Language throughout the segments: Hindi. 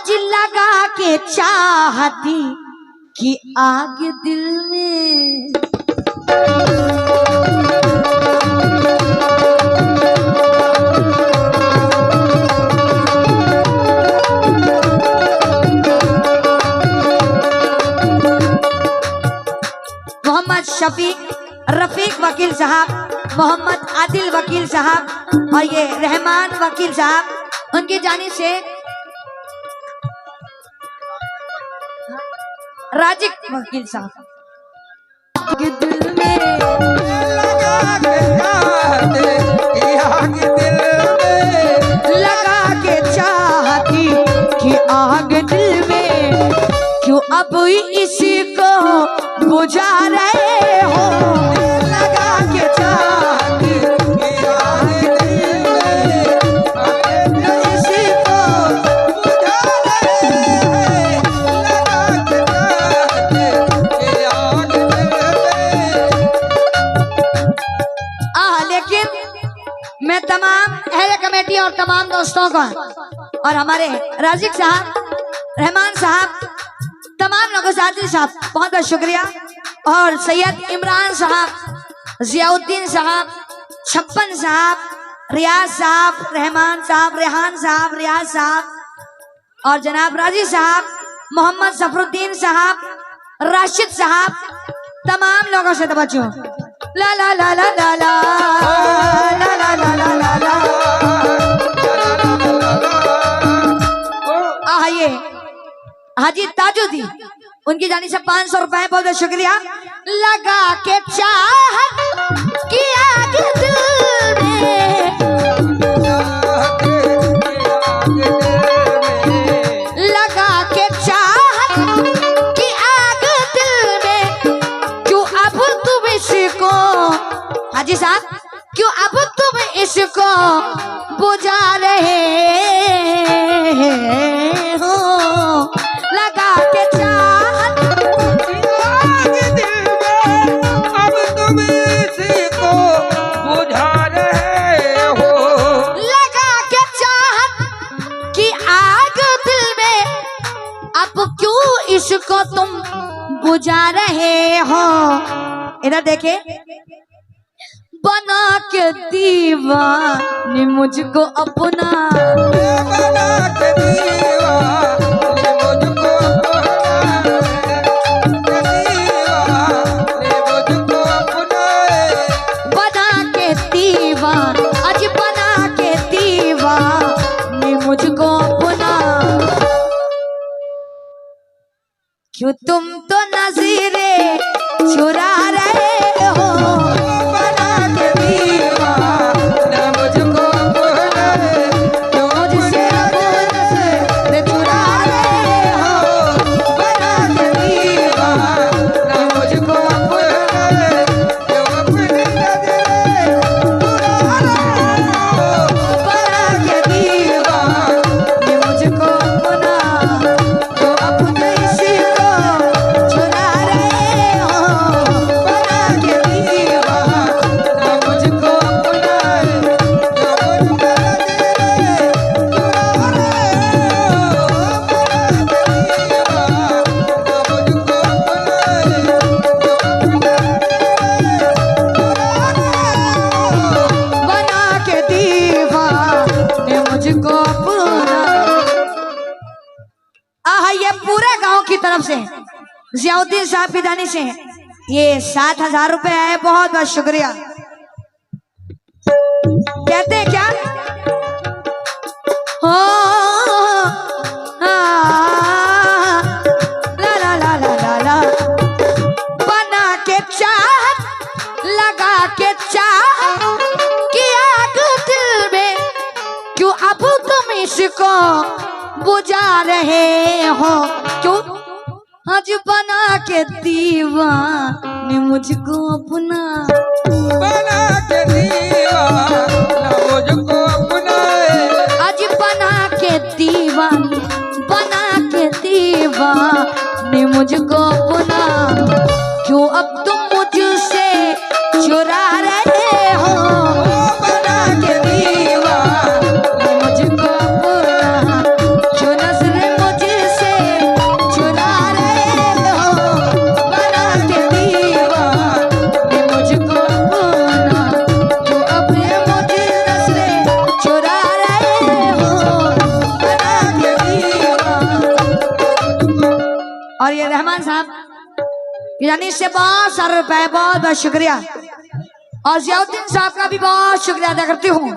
आज लगा के चाहती कि आग दिल में। मोहम्मद शफीक रफीक वकील साहब, मोहम्मद आदिल वकील साहब और ये रहमान वकील साहब, उनकी जानिब से राजिक वकील साहब। दिल में लगा के चाहती कि आग दिल में, क्यों अब इसी को बुझा रहे हो। लगा के चाहती कि आग दिल में, इसी को बुझा रहे हो। लेकिन मैं तमाम अहले कमेटी और तमाम दोस्तों का और हमारे राजिक साहब, रहमान साहब, तमाम लोगों साथी साहब बहुत बहुत शुक्रिया। और सैयद इमरान साहब, जियाउद्दीन साहब, छप्पन साहब, रियाज साहब, रहमान साहब, रेहान साहब, रियाज साहब और जनाब राजी साहब, मोहम्मद जफरुद्दीन साहब, राशिद साहब, तमाम लोगों से तवज्जो। ला ला ला ला ला ला ला ला ला ला ला ला। आइए हाजी ताजुद्दीन, उनकी जानी से 500 रुपए, बहुत बहुत शुक्रिया। लगा के चाहत कि आग दिल में, लगा के चाहत कि आग दिल में, क्यों अब तुम इसको, हाजी साहब, क्यों अब तुम इसको बुझा रहे हो। लगा के चाहत आग दिल में, अब तुम इसको बुझा रहे हो। लगा के चाहत कि आग दिल में, अब क्यों इसको तुम बुझा रहे हो। इधर देखे, बना के दीवाने मुझको अपना, बना के दीवाने मुझको अपना, बना के दीवान, आज बना के दीवाने मुझको अपना। क्यों तुम तो नज़ीरे चुरा रहे हो। तरफ से जियाउद्दीन साहब की दानी से ये 7,000 रुपए आए, बहुत बहुत शुक्रिया। कहते हैं क्या हो, ला ला ला ला ला ला। बना के चाहत, लगा के चाहत कि आग दिल में, क्यों अब तुम इसको बुझा रहे हो। क्यों आज बना के दीवाने मुझको अपना, बना के दीवाना मुझको अपना, आज बना के दीवाने, बना के दीवाने मुझको अपना। क्यों अब तुम मुझसे चुरा रहे हो। बना के दीवाने मुझको अपना, क्यों नजर मुझे रहमान साहब यानी से बहुत सारे रुपए, बहुत बहुत शुक्रिया। और जियाउद्दीन साहब का भी बहुत शुक्रिया अदा करती हूँ।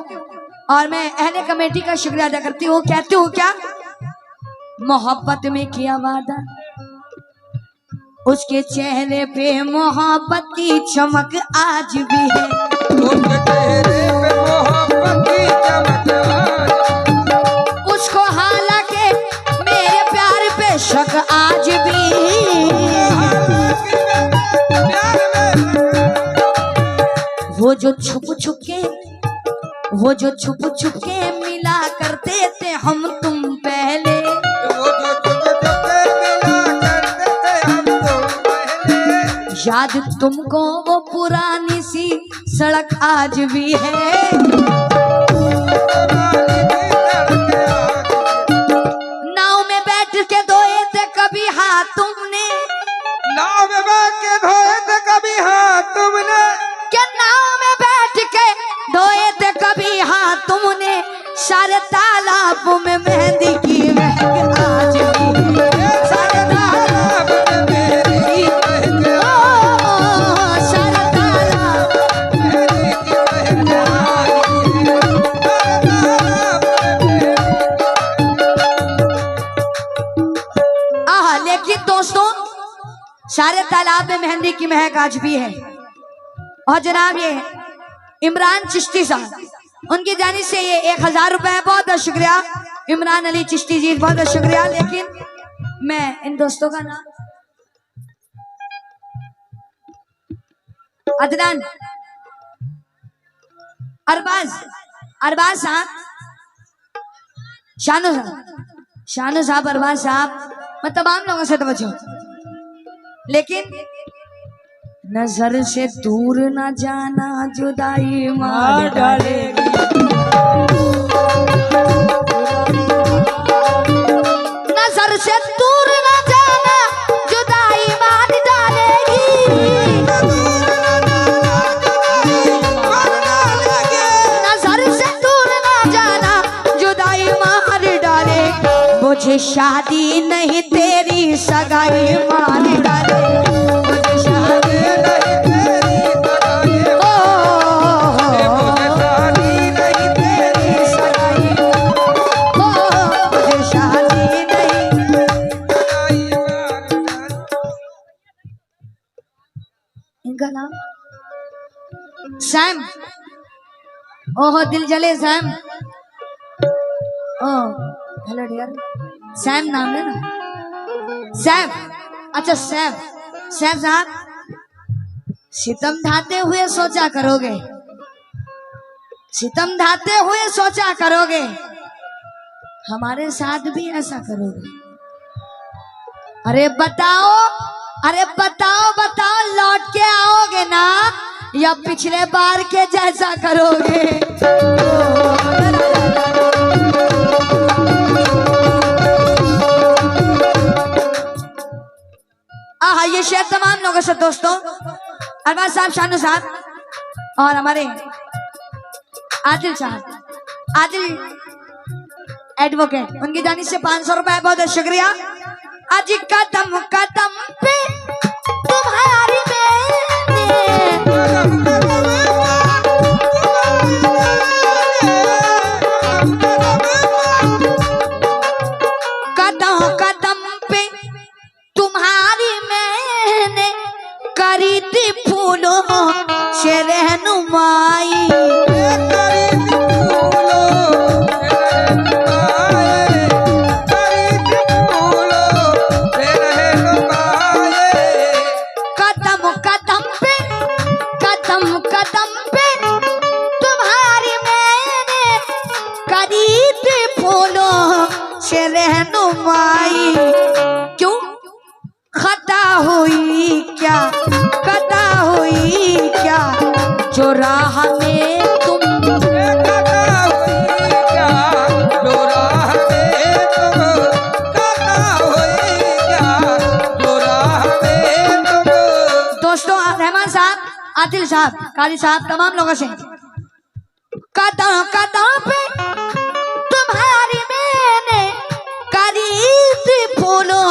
और मैं अहले कमेटी का शुक्रिया अदा करती हूँ। कहती हूँ क्या, मोहब्बत में किया वादा, उसके चेहरे पे मोहब्बत की चमक आज भी है। उसके चेहरे पे मोहब्बत की चमक आज। उसको हालांकि मेरे प्यार पे शक आज भी, वो जो छुप छुप के मिला करते थे हम तुम पहले, वो जो छुप छुप के मिला करते थे हम तुम पहले। याद तुमको वो पुरानी सी सड़क आज भी है। नाव में बैठ के धोए थे कभी हाथ तुमने, नाव में बैठ के धोए थे कभी हाथ तुमने, क्या नाव में बैठ के धोए थे कभी हाथ तुमने, सारे तालाब में मेहंदी की महक आज भी है। सारे तालाब में मेहंदी की महक, सारे तालाब मेहंदी की महक आहा। लेकिन दोस्तों सारे तालाब में मेहंदी की महक आज भी है। और जनाब ये इमरान चिश्ती साहब, उनकी जानिब से ये 1000 रुपए है। बहुत बहुत शुक्रिया इमरान अली चिश्ती जी, बहुत बहुत शुक्रिया। लेकिन मैं इन दोस्तों का नाम अदनान, अरबाज साहब, शानू साहब, अरबाज साहब, मैं तमाम लोगों से तवज्जो। लेकिन नजर से दूर न जाना, जुदाई मार डालेगी। नजर से दूर न जाना, जुदाई मार डालेगी। नजर से दूर न जाना, जुदाई मार डालेगी। मुझे शादी नहीं तेरी सगाई मार डालेगी। इनका नाम सैम, ओहो दिल जले सैम, ओ हेलो डियर, सैम नाम है ना, सैम। अच्छा सैम साहब, सितम ढाते हुए सोचा करोगे, सितम ढाते हुए सोचा करोगे, हमारे साथ भी ऐसा करोगे। अरे बताओ, अरे बताओ बताओ, लौट के आओगे ना या पिछले बार के जैसा करोगे? आहा, ये शेर तमाम लोगों से दोस्तों, अरबाज साहब, शानू साहब और हमारे आदिल साहब, आदिल एडवोकेट, उनकी जानिब से 500 रुपए, बहुत बहुत शुक्रिया। आज कदम कदम पे तुम्हारी कदम कदम पे तुम्हारी मैंने करी थी फूलों से रहनुमाई। रहनुमाई क्यों खता हुई क्या, खता हुई क्या, जो राह में तुम खता हुई क्या, जो राह में तुम खता हुई क्या, जो राह में तुम। दोस्तों रहमान साहब, आदिल साहब, काली साहब, तमाम लोगों से कदम कदम पे तुम्हारी मैंने करी थी फूलों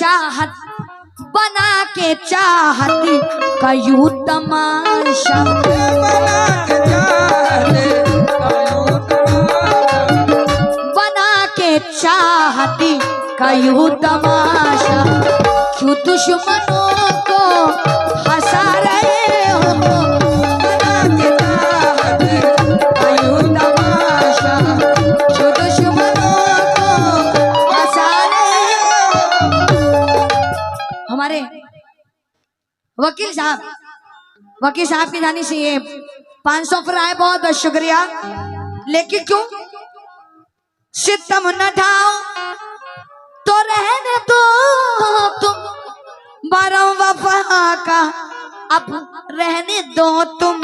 चाहत बना के चाहती कयूं तमाशा बना के चाहती कयूं तमाशा क्यों दुश्मनों को हंसा रहे हो बना के चाहती कयूं तमाशा क्यों दुश्मनों को हंसा रहे हो। हमारे वकील साहब की जानी से ये 500 पर आए, बहुत बहुत शुक्रिया। लेकिन क्यों सितम न ढाओ तो रहने दो तुम बारह वफा का, अब रहने दो तुम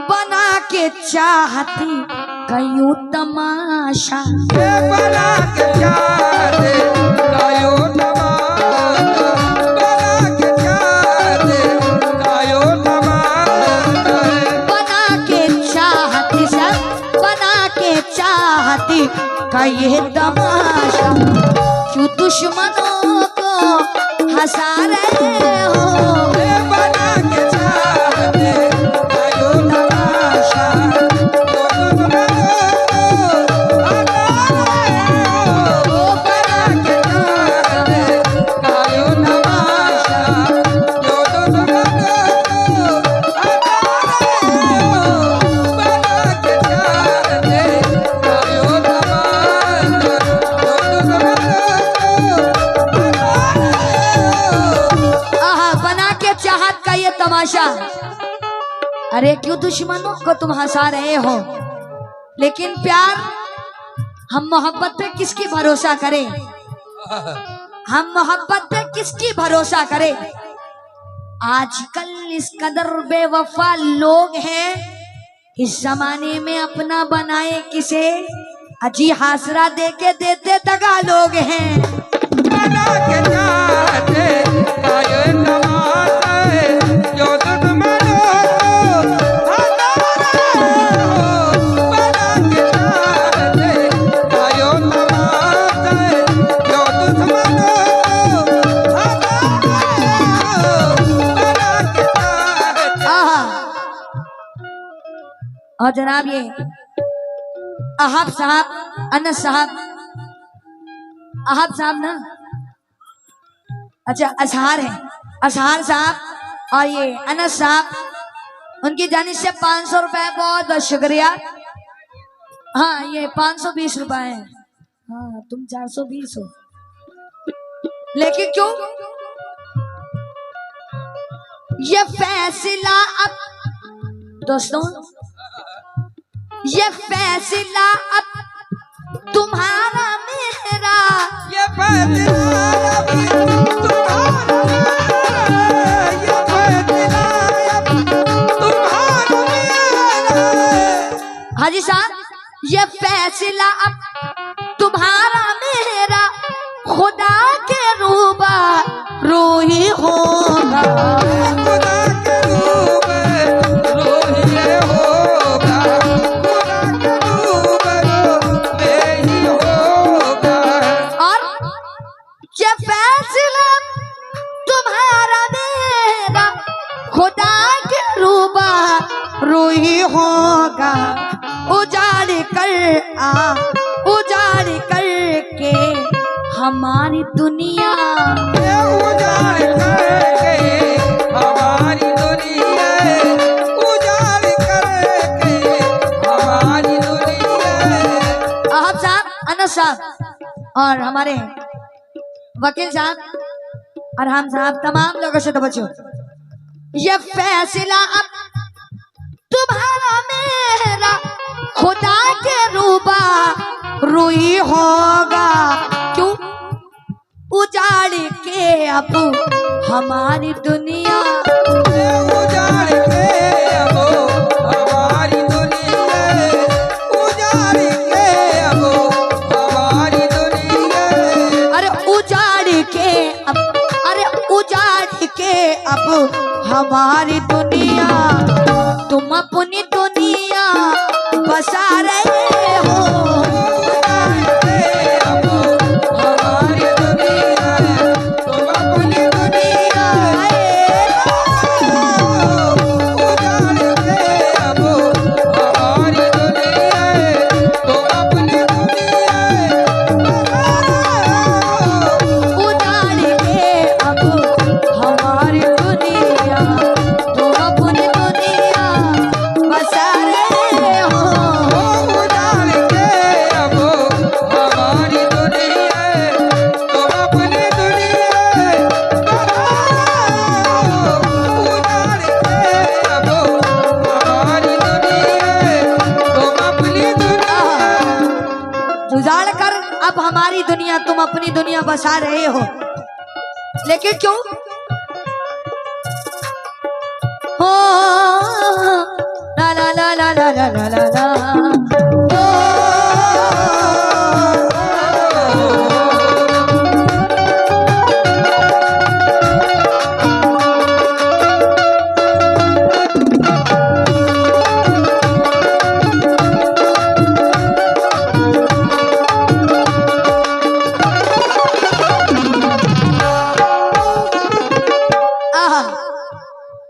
बना के चाहती कयूं तमाशा बना के चाहते कयूं तमाशा बना के चाहते कयूं तमाशा बना के चाहती सब बना के चाहती कयूं तमाशा क्यों दुश्मनों को हंसा रहे हो बना के चाहते कयूं तमाशा तमाशा। अरे क्यों दुश्मनों को तुम हंसा रहे हो, लेकिन प्यार हम मोहब्बत पे किसकी भरोसा करें, हम मोहब्बत पे किसकी भरोसा करें। आजकल इस कदर बेवफा लोग हैं, इस जमाने में अपना बनाए किसे अजी हासरा दे के देते दगा लोग हैं। बना के चाहते कयूं तमाशा जो दुश्मनों को हंसा रहे हो बना के चाहते कयूं तमाशा जो दुश्मनों को हंसा रहे हो बना के चाहते। और जनाब ये अहाब साहब, अनस साहब, अहाब साहब ना, अच्छा असहार है, असहार साहब और ये अनस साहब, उनकी जानिब से 500 रुपए, बहुत बहुत शुक्रिया। हाँ ये 520 रुपए है, हाँ तुम 420 हो, लेकिन क्यों ये फैसला अब दोस्तों, ये फैसला अब तुम्हारा मेरा, ये फैसला अब तुम्हारा मेरा, ये फैसला अब तुम्हारा मेरा। हाजी साहब ये फैसला अब तुम्हारा मेरा, खुदा के रूबा रूही होगा, खुदा के रूप रोहिए होगा, खुदा के रूप में ही होगा। और ये फैसला तुम्हारा मेरा, खुदा के रूबा रूही होगा। उजाड़ कर के हमारी दुनिया, ये उजाड़ करके हमारी दुनिया, उजाड़ करके हमारी दुनिया। अहब साहब, अनस साहब और हमारे वकील साहब और हम साहब, तमाम लोगों से तो बचो। ये फैसला अब तुम्हारा मेरा, खुदा के रूबा रूही होगा। क्यों उजाड़ के अब हमारी दुनिया, ये उजाड़ के अब हमारी दुनिया, उजाड़ के अब हमारी दुनिया। अरे उजाड़ के अब, अरे उजाड़ के अब हमारी दुनिया, तुम अपनी दुनिया बसा रहे हो। उजाड़ के अब हमारी दुनिया, तुम तुम्हारी दुनिया, तुम अपनी दुनिया बसा रहे हो, लेकिन क्यों? हो ला ला ला ला ला ला ला ला ला।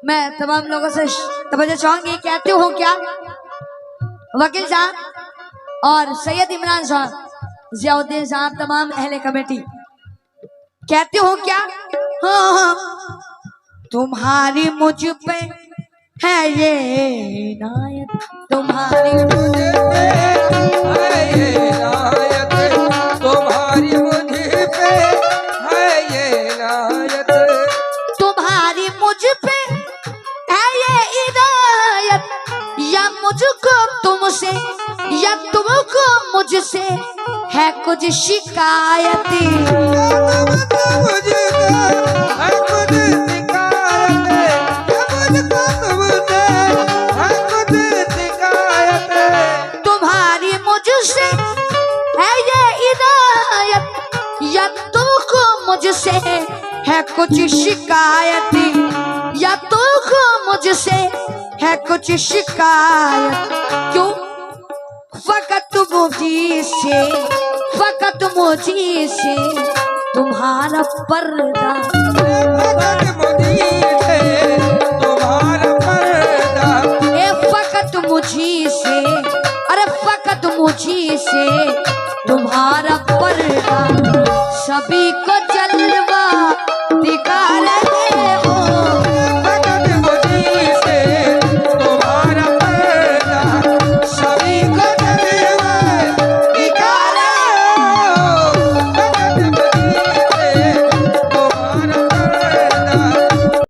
मैं तमाम लोगों से तवज्जो चाहूंगी, कहते हो क्या वकील साहब और सैयद इमरान साहब, जियाउद्दीन साहब, तमाम अहले कमेटी, कहते हो क्या? हाँ, तुम्हारी मुझ पे है ये इनायत, तुम्हारी मुझ पे है ये इनायत, तुम्हारी मुझ पे है ये इनायत, तुम्हारी मुझ पे है ये इनायत, या मुझको तुमसे या तुमको मुझसे है कुछ शिकायती। मुझको है कुछ शिकायत, मुझको तुमसे है कुछ शिकायत, तुम्हारी मुझसे है ये इनायत, या तुमको मुझसे है कुछ शिकायती, या तुमको मुझसे है कुछ शिकायत। क्यों? फकत मुझी से तुम्हारा पर्दा, फकत मुझी से तुम्हारा पर्दा, ए फकत मुझी से, अरे फकत मुझी से तुम्हारा पर्दा, सभी